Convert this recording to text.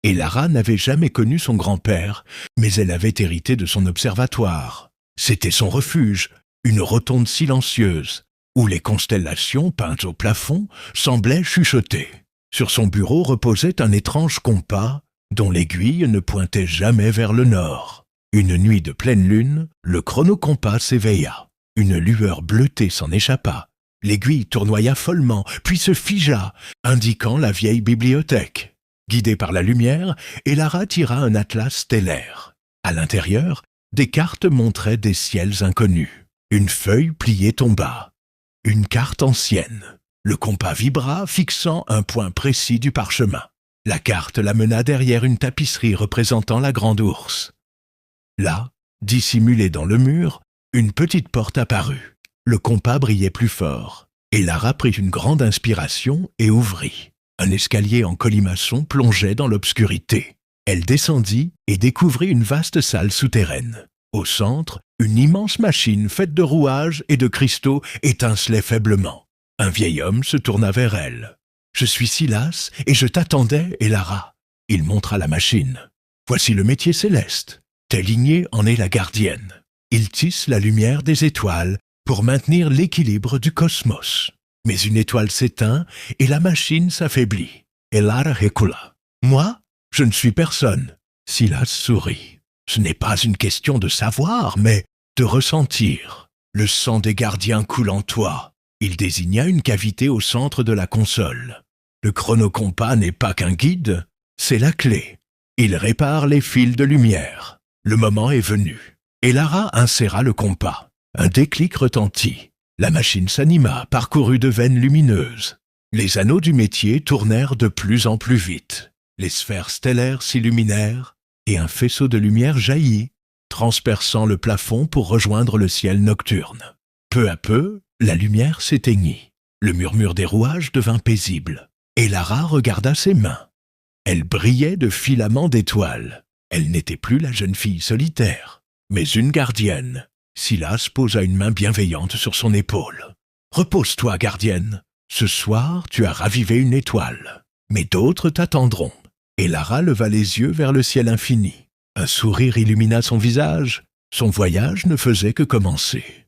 Et Lara n'avait jamais connu son grand-père, mais elle avait hérité de son observatoire. C'était son refuge, une rotonde silencieuse, où les constellations peintes au plafond semblaient chuchoter. Sur son bureau reposait un étrange compas, dont l'aiguille ne pointait jamais vers le nord. Une nuit de pleine lune, le chronocompas s'éveilla. Une lueur bleutée s'en échappa. L'aiguille tournoya follement, puis se figea, indiquant la vieille bibliothèque. Guidée par la lumière, Elara tira un atlas stellaire. À l'intérieur, des cartes montraient des ciels inconnus. Une feuille pliée tomba. Une carte ancienne. Le compas vibra, fixant un point précis du parchemin. La carte l'amena derrière une tapisserie représentant la grande ours. Là, dissimulée dans le mur, une petite porte apparut. Le compas brillait plus fort. Elara prit une grande inspiration et ouvrit. Un escalier en colimaçon plongeait dans l'obscurité. Elle descendit et découvrit une vaste salle souterraine. Au centre, une immense machine faite de rouages et de cristaux étincelait faiblement. Un vieil homme se tourna vers elle. « Je suis Silas et je t'attendais, Elara. » Il montra la machine. « Voici le métier céleste. Ta lignée en est la gardienne. Il tisse la lumière des étoiles pour maintenir l'équilibre du cosmos. Mais une étoile s'éteint et la machine s'affaiblit. Elara recula. Moi, je ne suis personne. » Silas sourit. « Ce n'est pas une question de savoir, mais de ressentir. Le sang des gardiens coule en toi. » Il désigna une cavité au centre de la console. Le chronocompas n'est pas qu'un guide, c'est la clé. Il répare les fils de lumière. Le moment est venu. Elara inséra le compas. Un déclic retentit. La machine s'anima, parcourue de veines lumineuses. Les anneaux du métier tournèrent de plus en plus vite. Les sphères stellaires s'illuminèrent et un faisceau de lumière jaillit, transperçant le plafond pour rejoindre le ciel nocturne. Peu à peu, la lumière s'éteignit. Le murmure des rouages devint paisible. Elara regarda ses mains. Elles brillaient de filaments d'étoiles. Elle n'était plus la jeune fille solitaire, mais une gardienne. Silas posa une main bienveillante sur son épaule. « Repose-toi, gardienne. Ce soir, tu as ravivé une étoile. Mais d'autres t'attendront. » Elara leva les yeux vers le ciel infini. Un sourire illumina son visage. Son voyage ne faisait que commencer.